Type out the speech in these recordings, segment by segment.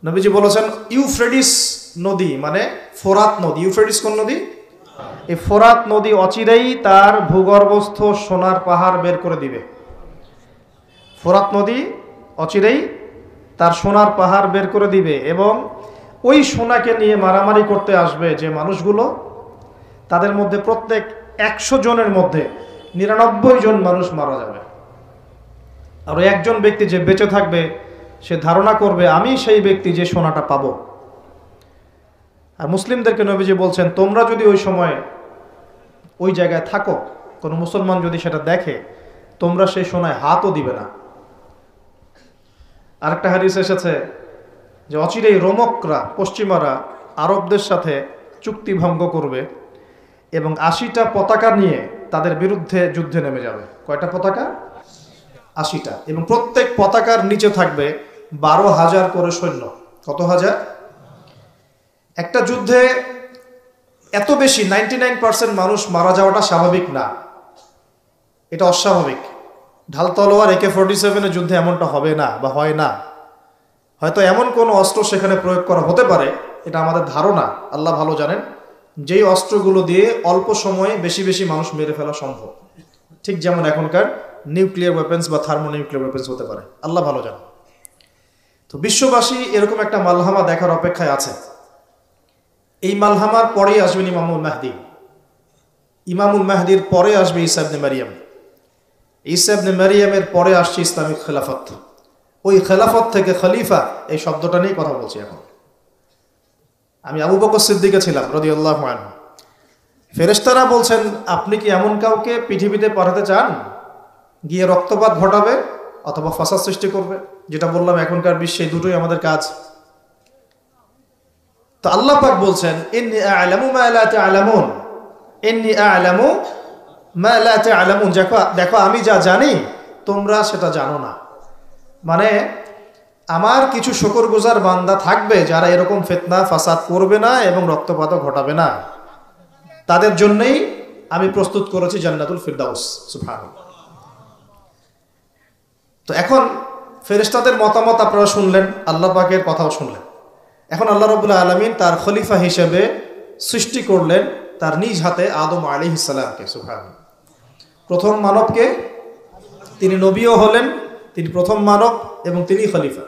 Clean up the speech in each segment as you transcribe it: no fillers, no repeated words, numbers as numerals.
নবীজি বলেছেন ইউফ্রেটিস নদী মানে ফোরাত নদী। ইউফ্রেটিস কোন নদী? এই ফোরাত নদী অচিরেই তার ভূগর্ভস্থ সোনার পাহাড় বের করে দিবে। ফোরাত নদী অচিরেই তার সোনার পাহাড় বের করে দিবে এবং ওই সোনাকে নিয়ে মারামারি করতে আসবে যে মানুষগুলো, তাদের মধ্যে প্রত্যেক 100 জনের মধ্যে 99 জন মানুষ মারা যাবে। আর একজন ব্যক্তি যে বেঁচে থাকবে সে ধারণা করবে আমি সেই ব্যক্তি যে সোনাটা পাবো। আর মুসলিমদেরকে নবীজি বলছেন তোমরা যদি ওই সময় ওই জায়গায় থাকো, কোনো মুসলমান যদি সেটা দেখে, তোমরা সেই সোনায় হাতও দিবে না। আরেকটা হাদিস এসেছে যে অচিরেই রোমকরা, পশ্চিমারা আরবদের সাথে চুক্তি ভঙ্গ করবে এবং 80টা পতাকা নিয়ে তাদের বিরুদ্ধে যুদ্ধে নেমে যাবে। কয়টা পতাকা? 80টা। এবং প্রত্যেক পতাকার নিচে থাকবে 12,000 করে সৈন্য। কত হাজার? একটা যুদ্ধে এত বেশি 99% মানুষ মারা যাওয়াটা স্বাভাবিক না, এটা অস্বাভাবিক। ঢাল তলোয়ার AK-47 যুদ্ধে এমনটা হবে না বা হয় না। হয়তো এমন কোন অস্ত্র সেখানে প্রয়োগ করা হতে পারে, এটা আমাদের ধারণা, আল্লাহ ভালো জানেন, যেই অস্ত্রগুলো দিয়ে অল্প সময়ে বেশি বেশি মানুষ মেরে ফেলা সম্ভব। ঠিক যেমন এখনকার নিউক্লিয়ার ওয়েপেন্স বা থার্মোনিউক্লিয়ার ওয়েপেন্স হতে পারে, আল্লাহ ভালো জানেন। তো বিশ্ববাসী এরকম একটা মালহামা দেখার অপেক্ষায় আছে। এই মালহামার পরেই আসবেন ইমামুল মাহদি। ইমামুল মাহদির পরে আসবে ঈসা ইবনে মারিয়াম। ঈসা ইবনে মারিয়ামের পরে আসছে ইসলামিক খেলাফত। ওই খেলাফত থেকে খলিফা এই শব্দটা নিয়ে কথা বলছি এখন। আমি আবু বকর সিদ্দিকে ছিলাম রাদিয়াল্লাহু আনহু। ফেরেশতারা বলছেন আপনি কি এমন কাউকে পৃথিবীতে পাঠাতে চান গিয়ে রক্তপাত ঘটাবে অথবা ফাসাদ সৃষ্টি করবে? যেটা বললাম এখনকার বিশ্বে দুটোই আমাদের কাজ। তো আল্লাহ পাক বলছেন ইন্নী আ'লামু মা লা তা'লামুন, ইন্নী আ'লামু মা লা তা'লামুন, দেখো আমি যা জানি তোমরা সেটা জানো না। মানে আমার কিছু শুকরগুজার বান্দা থাকবে যারা এরকম ফিতনা ফাসাদ করবে না এবং রক্তপাতও ঘটাবে না, তাদের জন্যই আমি প্রস্তুত করেছি জান্নাতুল ফিরদাউস। সুবহানাল্লাহ। তো এখন ফেরেশতাদের মতামত আপনারা শুনলেন, আল্লাহ পাকের কথাও শুনলেন। এখন আল্লাহ রাব্বুল আলামিন তার খলিফা হিসেবে সৃষ্টি করলেন তার নিজ হাতে আদম আলাইহিস সালামকে। সুবহানাল্লাহ। প্রথম মানবকে, তিনি নবীও হলেন, তিনি প্রথম মানব এবং তিনি খলিফা।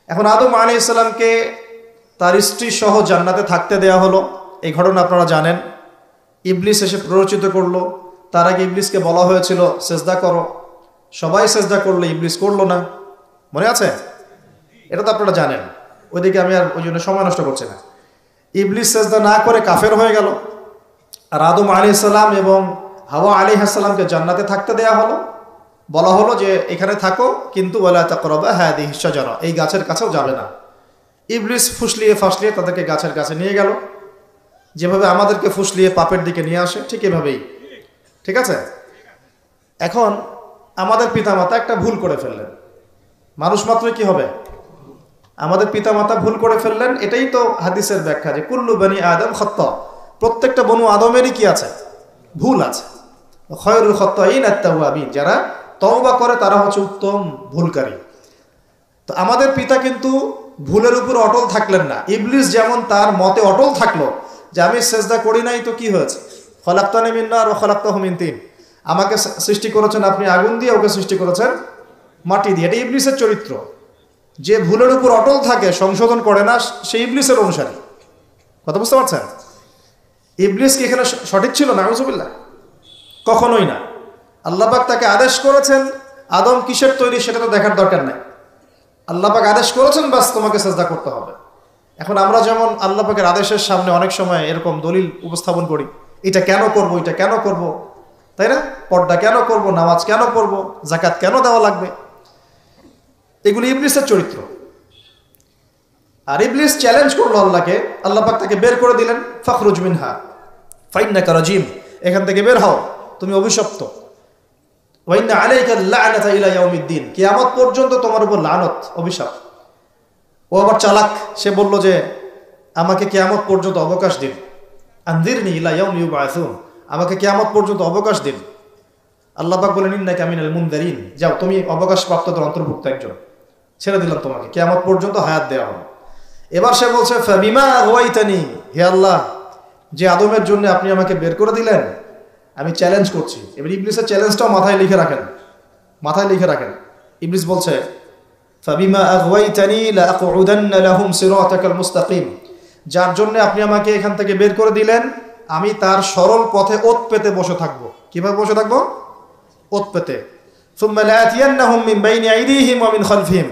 এখন আদম আলাইহিস সালামকে তার স্ত্রী সহ জান্নাতে থাকতে দেয়া হলো। এই ঘটনা আপনারা জানেন। ইবলিস এসে প্ররোচিত করলো। তার আগে ইবলিসকে বলা হয়েছিল সেজদা করো, সবাই সেজদা করলো, ইবলিস করলো না। মনে আছে? এটা তো আপনারা জানেন। ওইদিকে আমি আর ওই জন্য সময় নষ্ট করছি না। ইবলিস সেজদা না করে কাফের হয়ে গেল। আর আদম আলাইহিস সালাম এবং হাওয়া আলাইহিস সালামকে জান্নাতে থাকতে দেয়া হলো। বলা হলো যে এখানে থাকো, কিন্তু ওয়ালা তাকরাবা হাদিহিশ শাজারা, এই গাছের কাছেও যাবে না। ইবলিস ফুসলিয়ে ফাসলিয়ে তাদেরকে গাছের কাছে নিয়ে গেল। যেভাবে আমাদেরকে ফুসলিয়ে পাপের দিকে নিয়ে আসে ঠিক এভাবেই। ঠিক আছে? এখন আমাদের পিতামাতা একটা ভুল করে ফেললেন। মানুষ মাত্রই কি হবে? আমাদের পিতামাতা ভুল করে ফেললেন। এটাই তো হাদিসের ব্যাখ্যা যে কুল্লু বনি আদম খাত্তা, প্রত্যেকটা বনু আদমেরই কি আছে? ভুল আছে। খায়রুল খাত্তাইন আত-তাওয়াবিন, যারা তওবা করে তারা হচ্ছে উত্তম ভুলকারী। তো আমাদের পিতা কিন্তু ভুলের উপর অটল থাকলেন না। ইবলিস যেমন তার মতে অটল থাকলো যে আমি সেজদা করি নাই তো কি হয়েছে, খলাকতানি মিন নার ওয়া খলাকতাহু মিন তিন, আমাকে সৃষ্টি করেছেন আপনি আগুন দিয়ে, ওকে সৃষ্টি করেছেন মাটি দিয়ে। এটা ইবলিসের চরিত্র। যে ভুলের উপর অটল থাকে, সংশোধন করে না, সে ইবলিসের অনুসারী। কথা বুঝতে পারছেন? ইবলিস কি এখানে সঠিক ছিল? নাউজুবিল্লাহ, কখনোই না। আল্লাহ পাক তাকে আদেশ করেছেন, আদম কিসের তৈরি সেটা তো দেখার দরকার নাই। আল্লাহ পাক আদেশ করেছেন, বাস তোমাকে সেজদা করতে হবে। এখন আমরা যেমন আল্লাহ পাকের আদেশের সামনে অনেক সময় এরকম দলিল উপস্থাপন করি, এটা কেন করব, এটা কেন করব, তাই না? পর্দা কেন করব, নামাজ কেন পড়ব, যাকাত কেন দেওয়া লাগবে, এগুলি ইবলিসের চরিত্র। আর ইবলিস চ্যালেঞ্জ করলো আল্লাহকে, আল্লাহ পাক তাকে বের করে দিলেন, ফাখরুজ মিনহা ফাইন্নাকা রাজিম, এখান থেকে বের হও, তুমি অভিশপ্ত। ওয়া ইন্না আলাইকা লা'নাতা ইলা ইয়াউমিদ্দিন, কিয়ামত পর্যন্ত তোমার উপর লানত, অভিশাপ। ও আবার চালাক, সে বলল যে আমাকে কিয়ামত পর্যন্ত অবকাশ দিন, আনযিরনি ইলা ইয়াউমি ইউবআসুন, আমাকে কিয়ামত পর্যন্ত অবকাশ দিন। আল্লাহ পাক বলেন ইন্নাকা মিনাল মুনযারিন, যাও তুমি অবকাশ প্রাপ্তদের অন্তর্ভুক্ত একজন, ছেড়ে দিলাম তোমাকে, কিয়ামত পর্যন্ত হায়াত দেওয়া হবে। এবার সে বলছে ফাবিমা আগওয়াইতানি, হে আল্লাহ, যে আদমের জন্য আপনি আমাকে বের করে দিলেন, আমি চ্যালেঞ্জ করছি। এবার ইবলিসের চ্যালেঞ্জটাও মাথায় লিখে রাখেন। ইবলিস বলছে ফাবিমা আগওয়াইতানি লাআকউদান্না লাহুম সিরাতাকাল মুস্তাকিম, যার জন্য আপনি আমাকে এখান থেকে বের করে দিলেন, আমি তার সরল পথে ওত পেতে বসে থাকবো। কিভাবে বসে থাকবো? ওত পেতে। সুম্মা লাআতিয়ান্নাহুম মিন বাইনি আইদিহিম ওয়া মিন খালফিহিম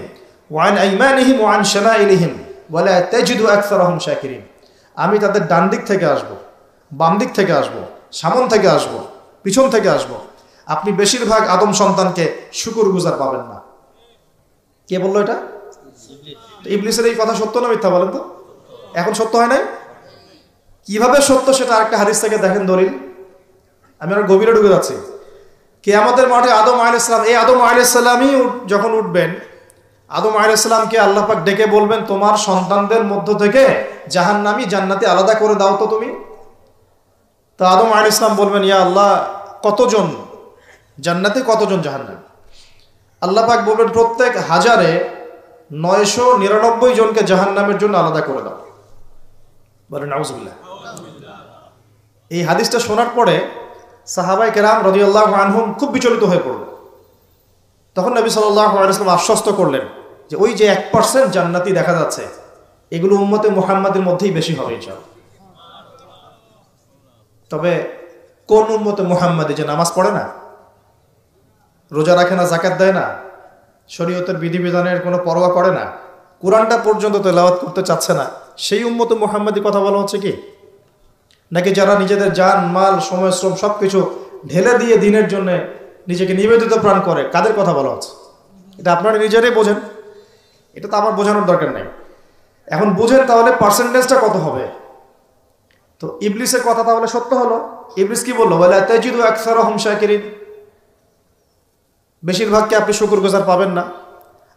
ওয়া আন আইমানিহিম ওয়া আন শামাইলিহিম ওয়া লা তাজিদু আকসারাহুম শাকিরিন। আমি তাদের ডান দিক থেকে আসবো, বাম দিক থেকে আসবো, সামন থেকে আসবো, পিছন থেকে আসবো। আপনি বেশিরভাগ আদম সন্তানকে শুকরগুজার পাবেন না। কে বললো এটা? ইবলিসের এই কথা সত্য না মিথ্যা বলেন তো? এখন সত্য হয় নাই? কিভাবে সত্য সেটা আরেকটা হাদিস থেকে দেখেন দলিল। আমি আর গভীরে ঢুকে যাচ্ছি। কিয়ামতের মাঠে আদম আলাইহিস সালাম, এই আদম আলাইহিস সালামই যখন উঠবেন, আদম আলাইহিস সালামকে আল্লাহ পাক ডেকে বলবেন, তোমার সন্তানদের মধ্য থেকে জাহান্নামী জান্নাতি আলাদা করে দাও তো তুমি। তো আদম আলাইহিস সালাম বলবেন, ইয়া আল্লাহ, কতজন জান্নাতি, কতজন জাহান্নামী? আল্লাহ পাক বলবেন, প্রত্যেক 1000-এ 999 জনকে জাহান্নামের জন্য আলাদা করে দাও। বলেন নাউজুবিল্লাহ। এই হাদিসটা শোনার পরে সাহাবায়ে কেরাম রাদিয়াল্লাহু আনহুম খুব বিচলিত হয়ে পড়ল। তখন নবী সাল্লাল্লাহু আলাইহি ওয়াসাল্লাম আশ্বস্ত করলেন যে ওই যে 1% জান্নাতি দেখা যাচ্ছে, এগুলো উম্মতে মুহাম্মাদের মধ্যেই বেশি হবে ইনশাআল্লাহ। তবে কোন উম্মতে মুহাম্মাদি যে নামাজ পড়ে না, রোজা রাখে না, যাকাত দেয় না, শরীয়তের বিধিবিধানের কোনো পরোয়া করে না, কোরআনটা পর্যন্ত তেলাওয়াত করতে চাচ্ছে না, সেই উম্মতে মুহাম্মাদি কথা বলা হচ্ছে কি? নাকি যারা নিজেদের জান, মাল, সময়, শ্রম সবকিছু ঢেলে দিয়ে দিনের জন্য নিজেকে নিবেদিত প্রাণ করে, কাদের কথা বলা হচ্ছে? এটা আপনারা নিজেরাই বোঝেন, এটা তো আমার বোঝানোর দরকার নেই। এখন বুঝেন তাহলে পার্সেন্টেজটা কত হবে। তো ইবলিসের কথা তাহলে সত্য হলো। ইবলিস কি বললো? ওয়ালা তাজিদু আকসারাহুম শাকিরিন, বেশিরভাগকে আপনি শুকরগুজার পাবেন না।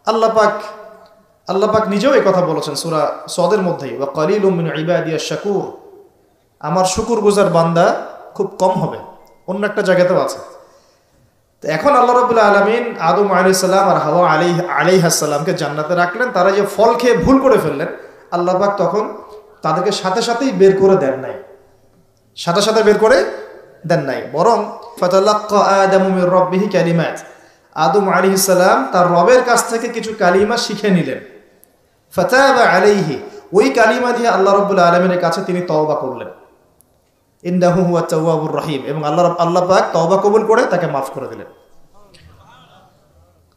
আল্লাহ পাক নিজেও এই কথা বলেছেন সূরা সদের মধ্যেই, ওয়া কালিলুম মিন ইবাদিয়াশ শাকুর, আমার শুকরগুজার বান্দা খুব কম হবে। অন্য একটা জায়গাতেও আছে। তো এখন আল্লাহ রাব্বুল আলামিন আদম আলাইহিস সালাম আর হাওয়া আলাইহিস সালামকে জান্নাতে রাখলেন। তারা যে ফল খেয়ে ভুল করে ফেললেন, আল্লাহ পাক তখন তাদেরকে সাথে সাথেই বের করে দেন নাই, বরং ফাতালাক্কা আদামু মির রাব্বিহি কালিমাত, আদম আলাইহিস সালাম তার রবের কাছ থেকে কিছু কালিমা শিখে নিলেন। ফাতাবা আলাইহি, ওই কালিমা দিয়ে আল্লাহ রাব্বুল আলামিনের কাছে তিনি তওবা করলেন। ইন্নাহু হুয়াত তাওয়াবুর রহিম, এবং আল্লাহ পাক তওবা কবুল করে তাকে মাফ করে দিলেন।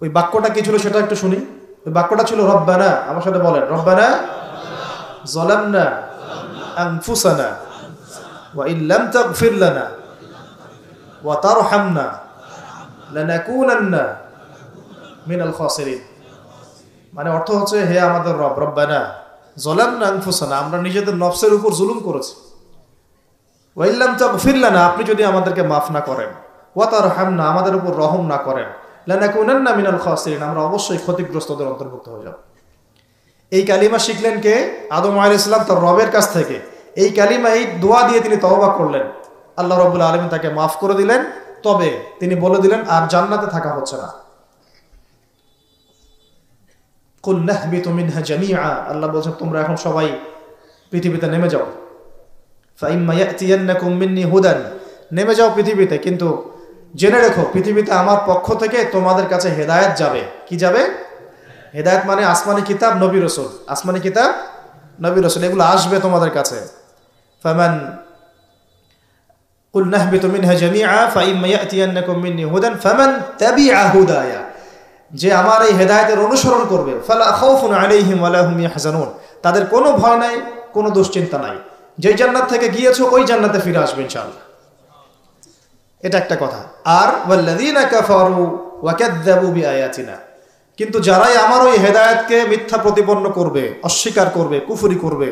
ওই বাক্যটা কি ছিল সেটা একটু শুনি। ওই বাক্যটা ছিল রব্বানা, আমার সাথে বলেন, রব্বানা যালামনা আনফুসানা ওয়া ইল্লাম তাগফির লানা ওয়া তারহামনা লানাকুনান্না মিনাল খাসিরিন। মানে অর্থ হচ্ছে, হে আমাদের রব, রব্বানা যালামনা আনফুসানা, আমরা নিজেদের নফসের উপর জুলুম করেছি, ওয়া ইল্লাম তাগফির লানা, আপনি যদি আমাদেরকে মাফ না করেন, ওয়া তারহামনা, আমাদের উপর রহম না করেন, লানাকুনান্না মিনাল খাসিরিন, আমরা অবশ্যই ক্ষতিগ্রস্তদের অন্তর্ভুক্ত হয়ে যাব। এই কালিমা শিখলেন কে? আদম আলাইহিস সালাম তার রবের কাছ থেকে। এই কালিমা, এই দোয়া দিয়ে তিনি তওবা করলেন, আল্লাহ রাব্বুল আলামিন তাকে মাফ করে দিলেন। তবে তিনি বলে দিলেন আর জান্নাতে থাকা হচ্ছে না। কুল নাহবিতু মিনহা জামিআ, আল্লাহ বলেন তোমরা এখন সবাই পৃথিবীতে নেমে যাও। ফাইম্মা ইয়াতিয়ান্নাকুম মিন্নি হুদান, নেমে যাও পৃথিবীতে, কিন্তু জেনে রেখো পৃথিবীতে আমার পক্ষ থেকে তোমাদের কাছে হেদায়েত যাবে। কি যাবে? হেদায়েত মানে আসমানি কিতাব, নবী রাসূল, আসমানি কিতাব, নবী রাসূল, এগুলো আসবে তোমাদের কাছে। ফামান কুল নাহবিতু মিনহা জামিআ ফাইম্মা ইয়াতিয়ান্নাকুম মিন্নি হুদান ফামান তাবিআ হুদায়া, যে আমার এই হেদায়েতের অনুসরণ করবে, ফালা খাউফুন আলাইহিম ওয়া লা হুম ইয়াহজানুন, তাদের কোনো ভয় নাই, কোনো দুশ্চিন্তা নাই। যে জান্নাত থেকে গিয়েছো ওই জান্নাতে ফিরে আসবে ইনশাআল্লাহ। এটা একটা কথা। আর ওয়াল্লাযীনা কাফারু ওয়া কাযযাবু বিআয়াতিনা, কিন্তু যারাই আমার ওই হেদায়েতকে মিথ্যা প্রতিপন্ন করবে, অস্বীকার করবে, কুফরি করবে,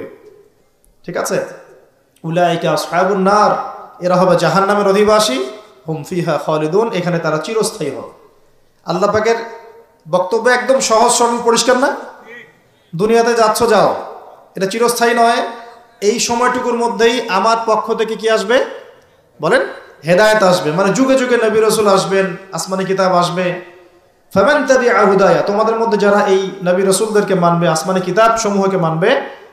ঠিক আছে, উলাইকা আসহাবুন নার, এরা হবে জাহান্নামের অধিবাসী, হুম ফিহা খালিদুন, এখানে তারা চিরস্থায়ী হবে। আল্লাহ পাকের বক্তব্য একদম সহজ সরল পরিষ্কার না? দুনিয়াতে যাচ্ছ যাও, এটা চিরস্থায়ী নয়। এই সময়টুকুর মধ্যেই আমার পক্ষ থেকে কি আসবে বলেন? হেদায়েত আসবে, মানে যুগে যুগে নবী রাসূল আসবেন, আসমানি কিতাব আসবে। ফামান তাবিআ হুদায়া, তোমাদের মধ্যে যারা এই নবী রাসূলদেরকে মানবে, আসমানি কিতাব সমূহকে মানবে,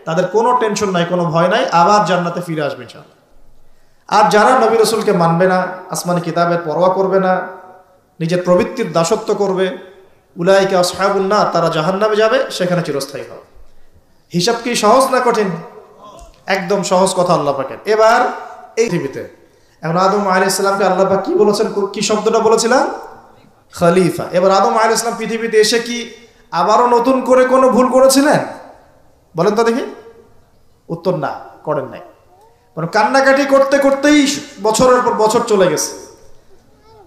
তাদের কোনো টেনশন নাই, কোনো ভয় নাই, আবার জান্নাতে ফিরে আসবে ইনশাআল্লাহ। আর যারা নবী রাসূলকে মানবে না, আসমানি কিতাবের পরোয়া করবে না, নিজের প্রবৃত্তির দাসত্ব করবে, উলাইকা আসহাবুন নার, তারা জাহান্নামে যাবে, সেখানে চিরস্থায়ী হবে। হিসাব কি সহজ না কঠিন? একদম সহজ কথা আল্লাহ পাকের। এবার এই পৃথিবীতে এখন আদম আলাইহিস সালামকে আল্লাহ পাক কি বলেছেন, কি শব্দটা বলেছিলাম? খলিফা। এবার আদম আলাইহিস সালাম পৃথিবীতে এসে কি আবারও নতুন করে কোনো ভুল করেছিলেন? বলেন তো দেখি। উত্তর না, করেন নাই। মানে কান্নাকাটি করতে করতেই বছরের পর বছর চলে গেছে,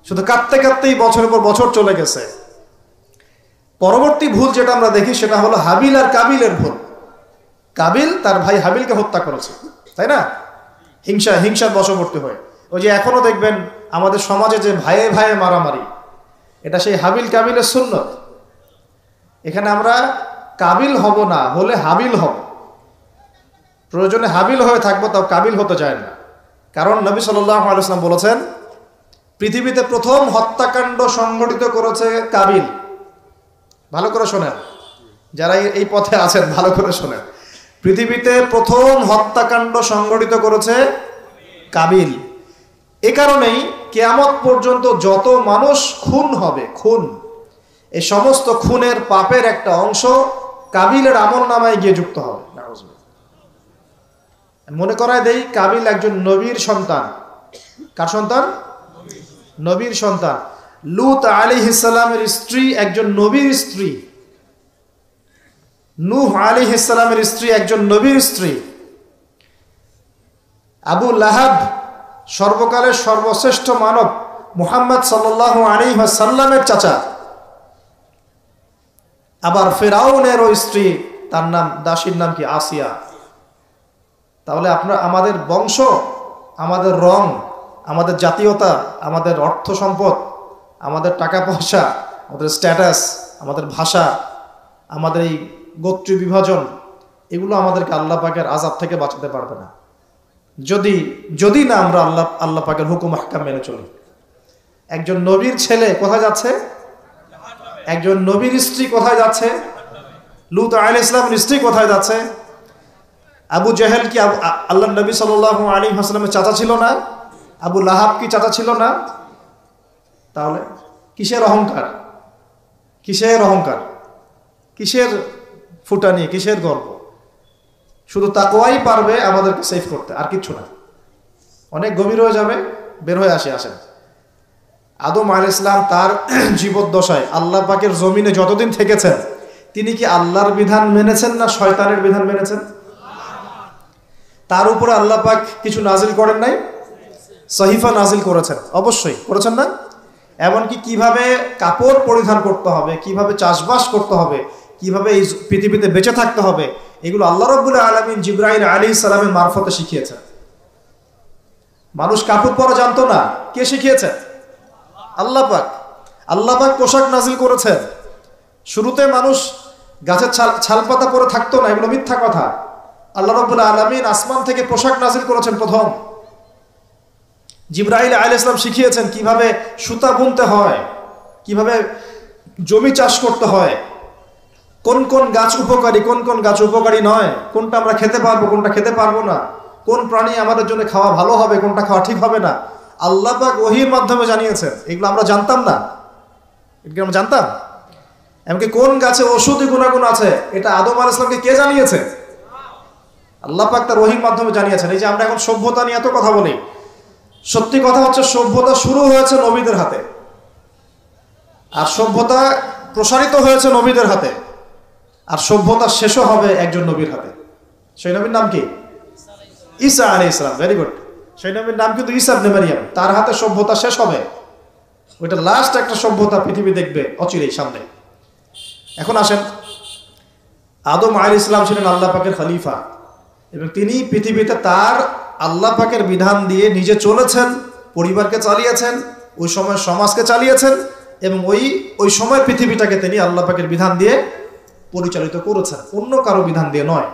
শুধু কাঁদতে কাঁদতেই বছরের পর বছর চলে গেছে। পরবর্তী ভুল যেটা আমরা দেখি সেটা হলো হাবিল আর কাবিলের ভুল। কাবিল তার ভাই হাবিলকে হত্যা করেছে, তাই না? হিংসার বশবর্তী হয়ে। ওই যে এখনো দেখবেন আমাদের সমাজে যে ভাইয়ে ভাইয়ে মারামারি, এটা সেই হাবিল কাবিলের সুন্নত। এখানে আমরা কাবিল হব না, হলে হাবিল হব। প্রয়োজনে হাবিল হয়ে থাকবো, তাও কাবিল হতে চায় না। কারণ নবী সাল্লাল্লাহু আলাইহি ওয়াসাল্লাম বলেছেন, পৃথিবীতে প্রথম হত্যাকাণ্ড সংঘটিত করেছে কাবিল। ভালো করে শোনেন, যারা এই পথে আছেন ভালো করে শোনেন। পৃথিবীতে প্রথম হত্যাকাণ্ড সংঘটিত করেছে কাবিল। এ কারণেই কিয়ামত পর্যন্ত যত মানুষ খুন হবে, খুন, এই সমস্ত খুনের পাপের একটা অংশ কাবিলের আমলনামায় গিয়ে যুক্ত হবে। মনে করায় দেই, কাবিল একজন নবীর সন্তান। কার সন্তান? নবীর সন্তান। লূত আলাইহিস সালামের স্ত্রী একজন নবীর স্ত্রী। নূহ আলাইহিস সালামের স্ত্রী একজন নবীর স্ত্রী। আবু লাহাব সর্বকালের সর্বশ্রেষ্ঠ মানব মুহাম্মদ সাল্লাল্লাহু আলাইহি ওয়াসাল্লামের চাচা। আবার ফিরআউনের ওই স্ত্রী, তার নাম, দাসীর নাম কি? আসিয়া। তাহলে আমাদের বংশ, আমাদের রং, আমাদের জাতীয়তা, আমাদের অর্থ সম্পদ, আমাদের টাকা পয়সা, আমাদের স্ট্যাটাস, আমাদের ভাষা, আমাদের এই গোত্রীয় বিভাজন, এগুলো আমাদেরকে আল্লাহ পাকের আযাব থেকে বাঁচাতে পারবে না, যদি না আমরা আল্লাহ পাকের হুকুম আহকাম মেনে চলি। একজন নবীর ছেলে কোথায় যাচ্ছে? একজন নবীর স্ত্রী কোথায় যাচ্ছে? লূত আলাইহিস সালামের স্ত্রী কোথায় যাচ্ছে? আবু জেহেল কি আল্লাহ নবী সাল্লাল্লাহু আলাইহি ওয়াসাল্লামের চাচা ছিল না? আবু লাহাব কি চাচা ছিল না? তাহলে কিসের অহংকার, কিসের অহংকার, কিসের ফুটানি, কিসের গর্ব? শুধু তাকওয়াই পারবে আমাদেরকে সেভ করতে, আর কিচ্ছু না। অনেক গভীর হয়ে যাবে, বের হয়ে আসেন। আদম আলাইহিস সালাম তার জীবদ্দশায় আল্লাহ পাকের জমিনে যতদিন থেকেছেন, তিনি কি আল্লাহর বিধান মেনেছেন না শয়তানের বিধান মেনেছেন? তার উপরে আল্লাহ পাক কিছু নাজিল করেন নাই? সহিফা নাজিল করেছেন, অবশ্যই করেছেন না? এমনকি কিভাবে কাপড় পরিধান করতে হবে, কিভাবে চাষবাস করতে হবে, কিভাবে এই পৃথিবীতে বেঁচে থাকতে হবে, এগুলো আল্লাহ রাব্বুল আলামিন জিবরাইল আলাইহিস সালামের মারফতে শিখিয়েছেন। মানুষ কাপড় পরা জানতো না, কে শিখিয়েছেন? আল্লাহ পাক। আল্লাহ পাক পোশাক নাজিল করেছেন। শুরুতে মানুষ গাছের ছালপাতা পরে থাকতো না, এগুলো মিথ্যা কথা। আল্লাহ রাব্বুল আলামিন আসমান থেকে পোশাক নাজিল করেছেন প্রথম। জিবরাইল আলাইহিস সালাম শিখিয়েছেন কিভাবে সুতা বুনতে হয়, কিভাবে জমি চাষ করতে হয়, কোন কোন গাছ উপকারী, কোন কোন গাছ উপকারী নয়, কোনটা আমরা খেতে পারবো, কোনটা খেতে পারবো না, কোন প্রাণী আমাদের জন্য খাওয়া ভালো হবে, কোনটা খাওয়া ঠিক হবে না, আল্লাহ পাক ওহীর মাধ্যমে জানিয়েছেন। এগুলো আমরা জানতাম না, এগুলো আমরা জানতাম। এমনকি কোন গাছে ঔষধি গুণাগুণ আছে, এটা আদম আলাইহিস সালামকে কে জানিয়েছে? আল্লাহ পাক তার ওহীর মাধ্যমে জানিয়েছেন। এই যে আমরা এখন সভ্যতা নিয়ে এত কথা বলি, সত্যি কথা হচ্ছে সভ্যতা শুরু হয়েছে নবীদের হাতে, আর সভ্যতা প্রসারিত হয়েছে নবীদের হাতে, আর সভ্যতা শেষও হবে একজন নবীর হাতে। সেই নবীর নাম কি? ঈসা আলাইহিস সালাম। Very good. সেই নবীর নাম কিন্তু ঈসা ইবনে মারইয়াম। তার হাতে সভ্যতা শেষ হবে। ওইটা লাস্ট একটা সভ্যতা পৃথিবী দেখবে অচিরেই সামনে। এখন আসেন, আদম আলাইহিস সালাম ছিলেন আল্লাহ পাকের খলিফা, এবং তিনি পৃথিবীতে তার আল্লাহ পাকের বিধান দিয়ে নিজে চলেছেন, পরিবারকে চালিয়েছেন, ওই সময় সমাজকে চালিয়েছেন, এবং ওই সময় পৃথিবীটাকে তিনি আল্লাহ পাকের বিধান দিয়ে পরিচালিত করেছেন, অন্য কারো বিধান দিয়ে নয়,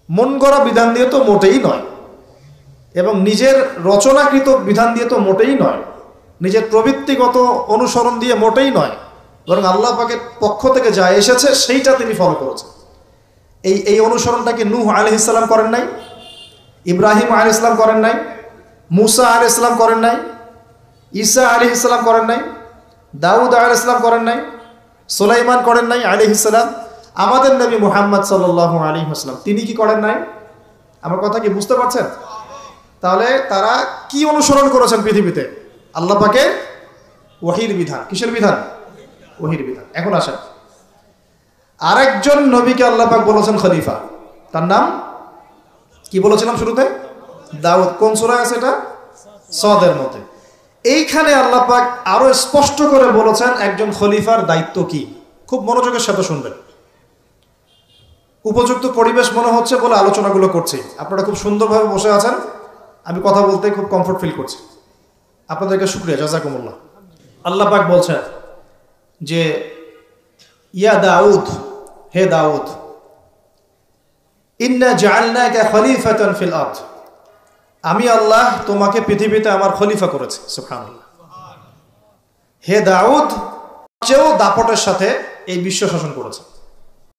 মন গড়া বিধান দিয়ে তো মোটেই নয়, এবং নিজের রচনাকৃত বিধান দিয়ে তো মোটেই নয়, নিজের প্রবৃত্তিগত অনুসরণ দিয়ে মোটেই নয়, বরং আল্লাহ পাকের পক্ষ থেকে যা এসেছে সেইটা তিনি ফলো করেছেন। এই অনুসরণটা কি নূহ আলাইহিস সালাম করেন নাই? ইব্রাহিম আলাইহিস সালাম করেন নাই? মুসা আলাইহিস সালাম করেন নাই? ঈসা আলাইহিস সালাম করেন নাই? দাউদ আলাইহিস সালাম করেন নাই? সুলাইমান করেন নাই আলাইহিস সালাম? আমাদের নবী মুহাম্মদ সাল্লাল্লাহু আলাইহি ওয়াসাল্লাম তিনি কি করেন নাই? আমার কথা কি বুঝতে পারছেন? তাহলে তারা কি অনুসরণ করেছেন পৃথিবীতে? আল্লাহ পাকের ওহীর বিধান। কিসের বিধান? ওহীর বিধান। এখন আসেন, আরেকজন নবীকে আল্লাহ পাক বলেছেন খলিফা, তার নাম কি বলেছিলাম শুরুতে? দাউদ। কোন সূরায় আছে এটা? সদের মধ্যে। এইখানে আল্লাহ পাক আরো স্পষ্ট করে বলেছেন একজন খলিফার দায়িত্ব কি। খুব মনোযোগের সাথে শুনবেন। উপযুক্ত পরিবেশ মনে হচ্ছে বলে আলোচনাগুলো করছি। আপনারা খুব সুন্দরভাবে বসে আছেন, আমি কথা বলতে খুব কমফোর্ট ফিল করছি। আপনাদেরকে শুকরিয়া, জাযাকুমুল্লাহ। আল্লাহ পাক বলছেন যে ইয়া দাউদ, হে দাউদ, ইন্না জাআলনাকা খলিফাতান ফিল আরদ, আমি আল্লাহ তোমাকে পৃথিবীতে আমার খলিফা করেছি। সুবহানাল্লাহ। হে দাউদ চেয়েও দাপটের সাথে এই বিশ্ব শাসন করেছে।